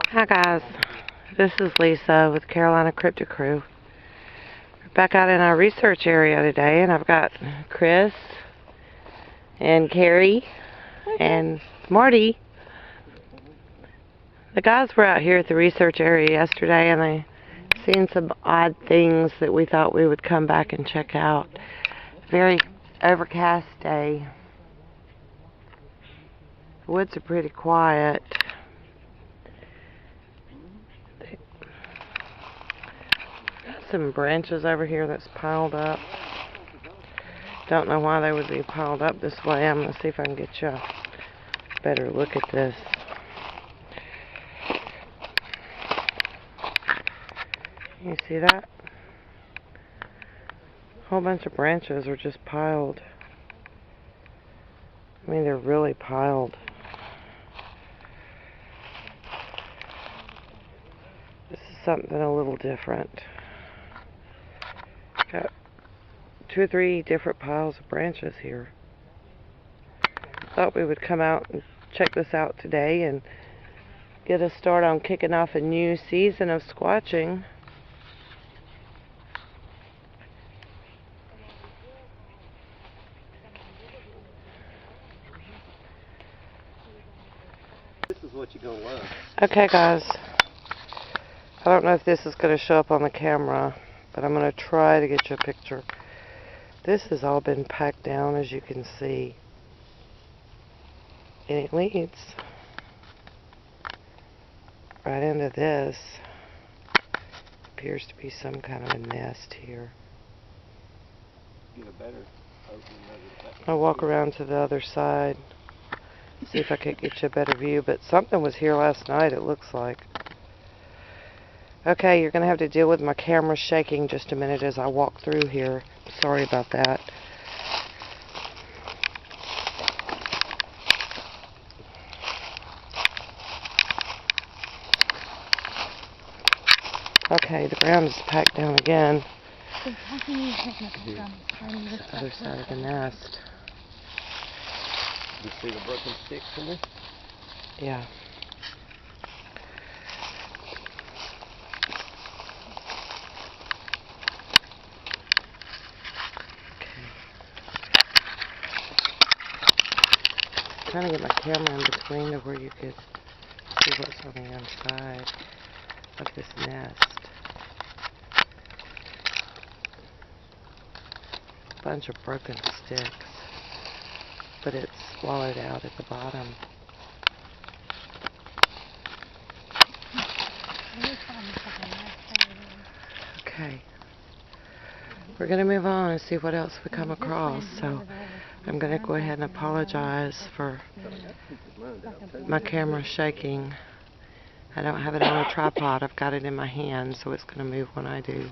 Hi guys, this is Lisa with Carolina Cryptid Crew. We're back out in our research area today, and I've got Chris and Carrie and Marty. The guys were out here at the research area yesterday, and they seen some odd things that we thought we would come back and check out. Very overcast day. The woods are pretty quiet. Some branches over here that's piled up. Don't know why they would be piled up this way. I'm going to see if I can get you a better look at this. You see that? A whole bunch of branches are just piled. I mean, they're really piled. This is something a little different. Got 2 or 3 different piles of branches here. Thought we would come out and check this out today and get a start on kicking off a new season of squatching. This is what you're gonna love. Okay guys, I don't know if this is going to show up on the camera, but I'm going to try to get you a picture. This has all been packed down, as you can see, and it leads right into this. Appears to be some kind of a nest here. Get a better opening. I'll walk around to the other side, see if I can get you a better view, but something was here last night, it looks like. Okay, you're going to have to deal with my camera shaking just a minute as I walk through here. Sorry about that. Okay, the ground is packed down again. The other side of the nest. You see the broken sticks in there? Yeah. Trying to get my camera in between to where you could see what's on the inside of this nest. A bunch of broken sticks, but it's swallowed out at the bottom. Okay, we're going to move on and see what else we come across. So I'm going to go ahead and apologize for my camera shaking. I don't have it on a tripod. I've got it in my hand, so it's going to move when I do.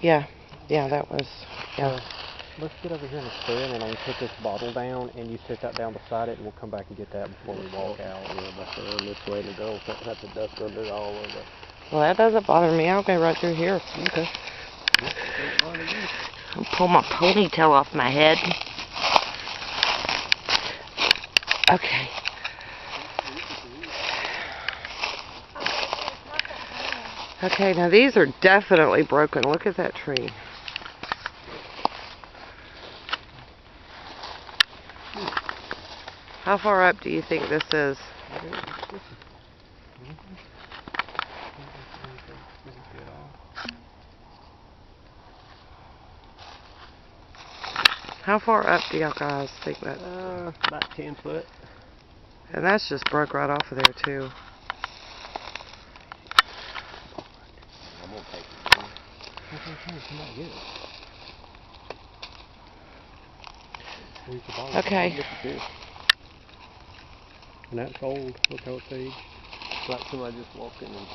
Yeah, that was, yeah. Let's get over here in the spread, and I'm going to put this bottle down, and you sit that down beside it, and we'll come back and get that before we walk out. Yeah, back around this way, and the girls don't have to duck under all of it. Well, that doesn't bother me. I'll go right through here. Okay. I'll pull my ponytail off my head. Okay. Okay, now these are definitely broken. Look at that tree. How far up do you think this is? How far up do y'all guys think that? About 10 foot. And that's just broke right off of there too. I'm gonna take it. Okay. And that's old. Look how it's aged. It's like somebody just walked in and...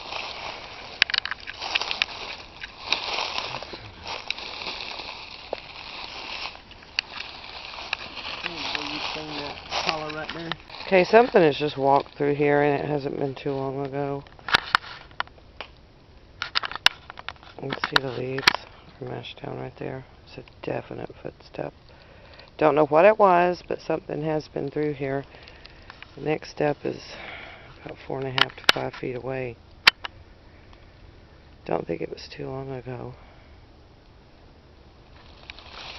Right there. Okay, something has just walked through here, and it hasn't been too long ago. You can see the leaves. meshed down right there. It's a definite footstep. Don't know what it was, but something has been through here. The next step is about 4.5 to 5 feet away. Don't think it was too long ago.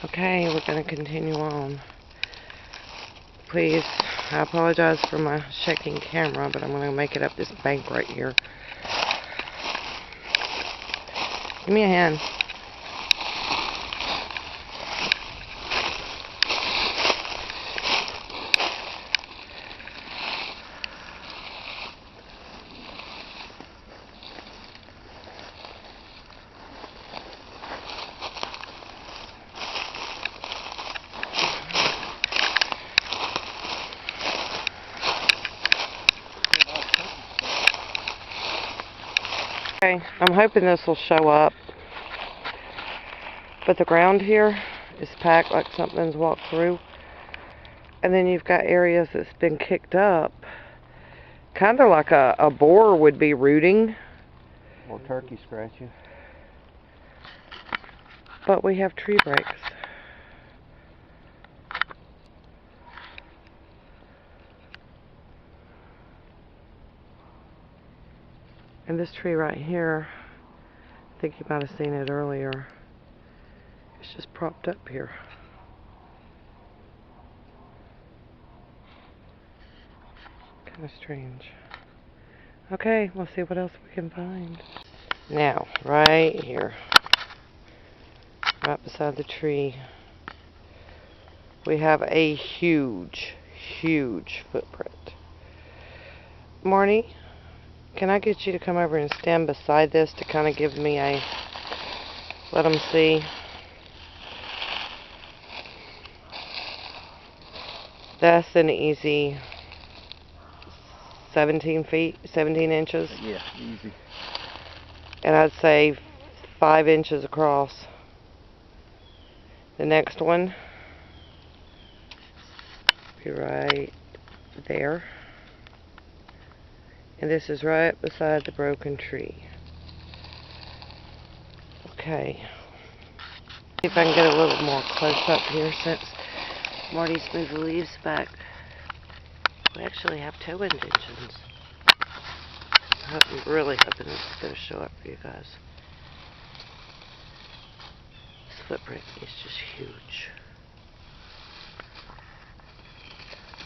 Okay, we're going to continue on. Please, I apologize for my shaking camera, but I'm going to make it up this bank right here. Give me a hand. Okay, I'm hoping this will show up. But the ground here is packed like something's walked through. And then you've got areas that's been kicked up. Kind of like a boar would be rooting. Or turkey scratching. But we have tree breaks. And this tree right here, I think you might have seen it earlier. It's just propped up here. Kind of strange. Okay, we'll see what else we can find. Now, right here, right beside the tree, we have a huge, huge footprint. Marty, can I get you to come over and stand beside this to kind of give me a, let them see. That's an easy 17 inches. Yeah, easy. And I'd say 5 inches across. The next one, be right there. And this is right beside the broken tree. Okay. See if I can get a little more close up here since Marty's moved the leaves back. We actually have toe indentions. I'm really hoping it's going to show up for you guys. This footprint is just huge.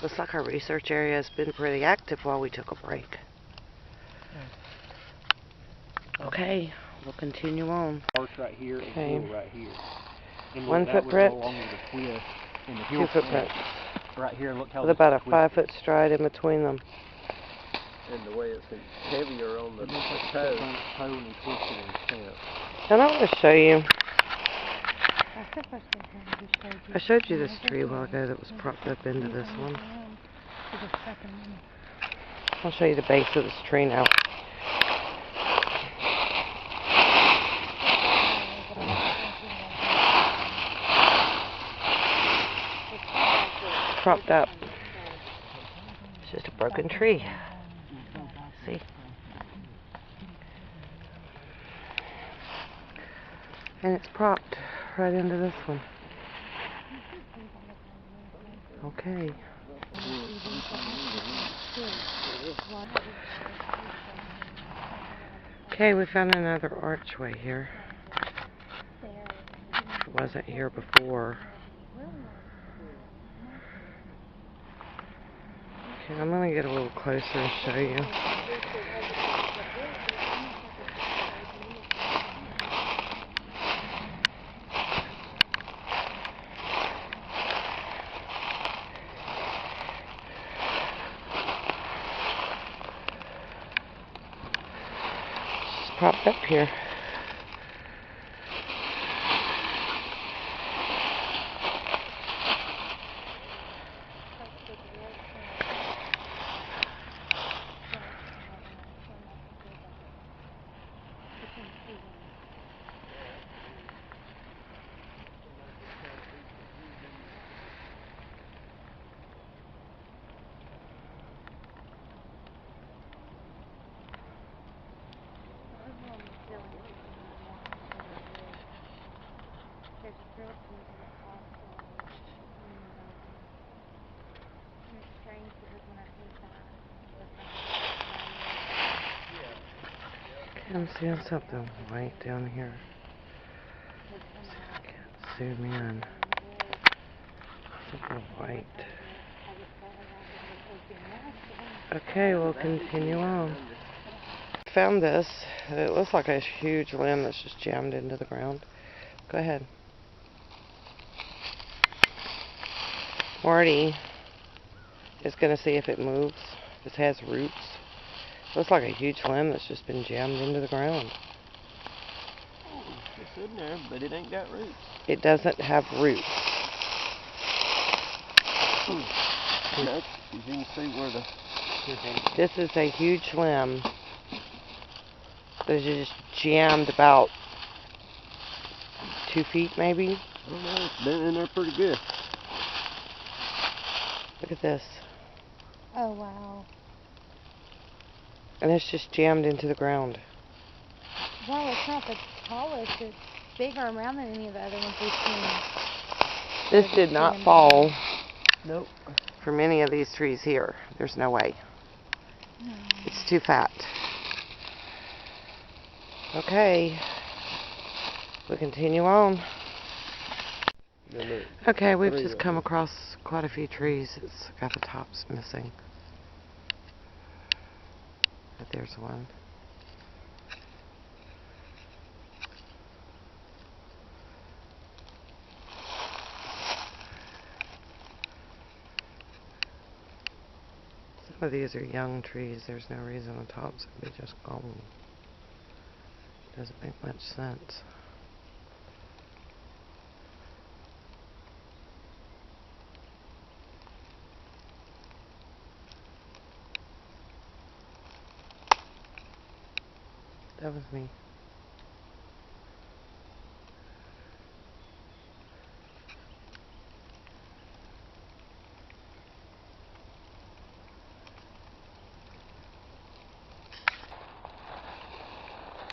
Looks like our research area has been pretty active while we took a break. Okay, we'll continue on. Arch right here and hill right here. And One footprint, two footprints. Right here, look how with about a 5-foot stride in between them. And the way it's heavier on the toe. And twisted and stamped. And I'm going to show you. I showed you this tree a while ago that was propped up into this one. I'll show you the base of this tree now. Propped up. It's just a broken tree. See? And it's propped right into this one. Okay. Okay, we found another archway here. It wasn't here before. Okay, I'm going to get a little closer and show you. It's propped up here. Okay, I'm seeing something white down here. See if I can zoom in. Something white. Okay, we'll continue on. Found this. It looks like a huge limb that's just jammed into the ground. Go ahead. Marty is going to see if it moves. This has roots. Looks like a huge limb that's just been jammed into the ground. It's in there, but it ain't got roots. It doesn't have roots. Nope. You can see where the... This is a huge limb that is just jammed about 2 feet maybe. I don't know, it's been in there pretty good. Look at this. Oh, wow. And it's just jammed into the ground. Well, it's not the tallest. It's bigger around than any of the other ones we've seen. This did not fall Nope. from any of these trees here. There's no way. No. It's too fat. Okay. We'll continue on. No, look. Okay, we've Three just right come there. across quite a few trees. It's got the tops missing. But there's one. Some of these are young trees. There's no reason the tops would be just gone. Doesn't make much sense. That was me.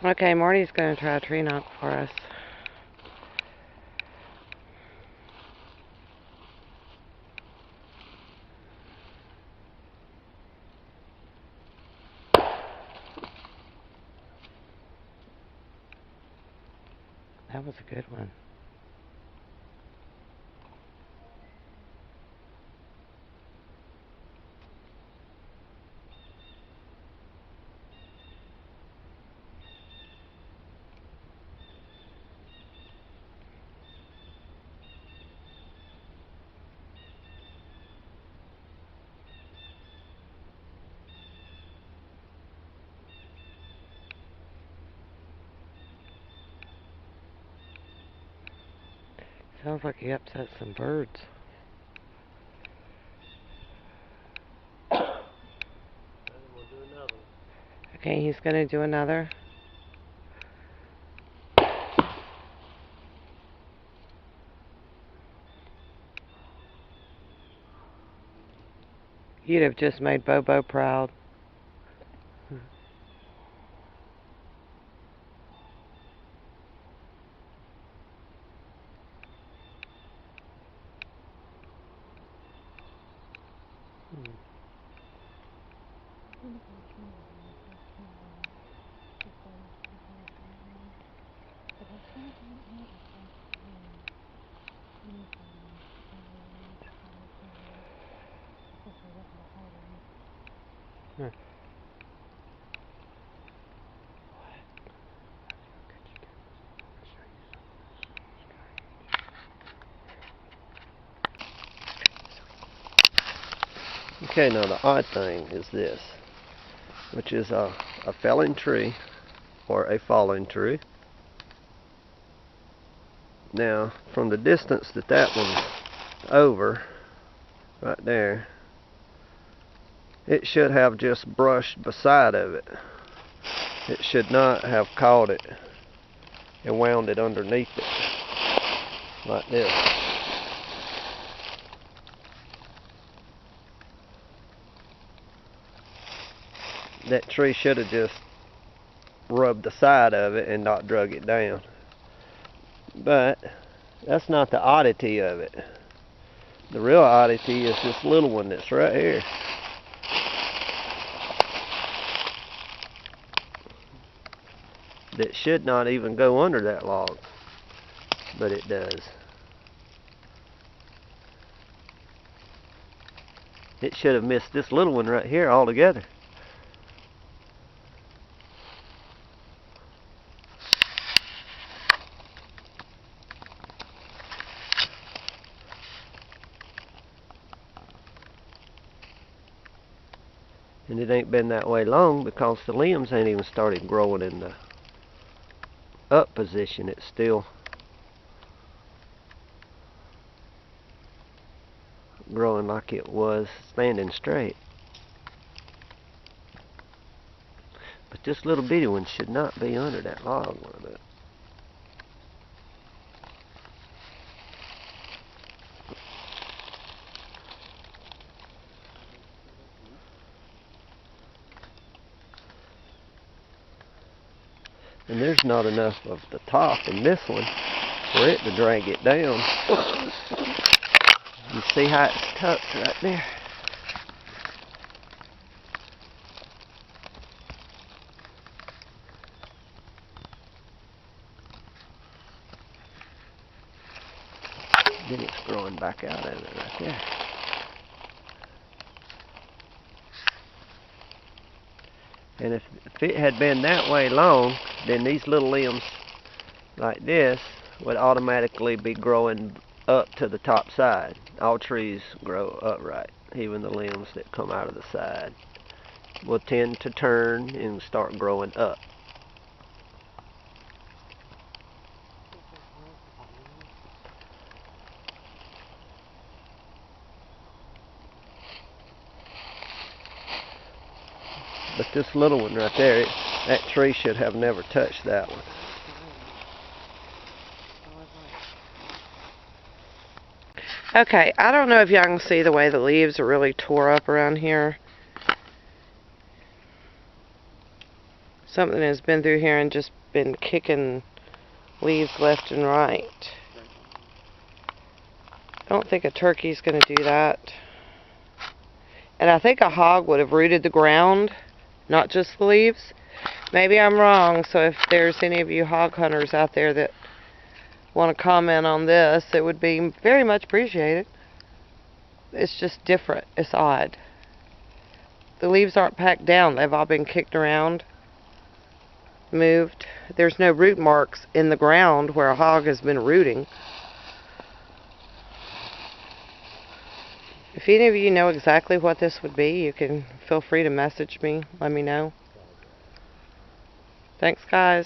Okay, Marty's going to try a tree knock for us. That was a good one. Sounds like he upset some birds. Okay, he's going to do another. You'd have just made Bobo proud. Okay, now the odd thing is this, which is a felling tree or a falling tree. Now, from the distance that one's over, right there, it should have just brushed beside of it. It should not have caught it and wound it underneath it, like this. That tree should have just rubbed the side of it and not drug it down. But that's not the oddity of it. The real oddity is this little one that's right here. that should not even go under that log, but it does. It should have missed this little one right here altogether. And it ain't been that way long because the limbs ain't even started growing in the up position. It's still growing like it was standing straight. But this little bitty one should not be under that log like that. And there's not enough of the top in this one for it to drag it down. You see how it's tucked right there? Then it's growing back out of it right there. And if it had been that way long, then these little limbs like this would automatically be growing up to the top side. All trees grow upright, even the limbs that come out of the side will tend to turn and start growing up. But this little one right there, that tree should have never touched that one. Okay, I don't know if y'all can see the way the leaves are really tore up around here. Something has been through here and just been kicking leaves left and right. I don't think a turkey's going to do that. And I think a hog would have rooted the ground, not just the leaves. Maybe I'm wrong, so if there's any of you hog hunters out there that want to comment on this, it would be very much appreciated. It's just different. It's odd. The leaves aren't packed down. They've all been kicked around, moved. There's no root marks in the ground where a hog has been rooting. If any of you know exactly what this would be, you can feel free to message me. Let me know. Thanks, guys.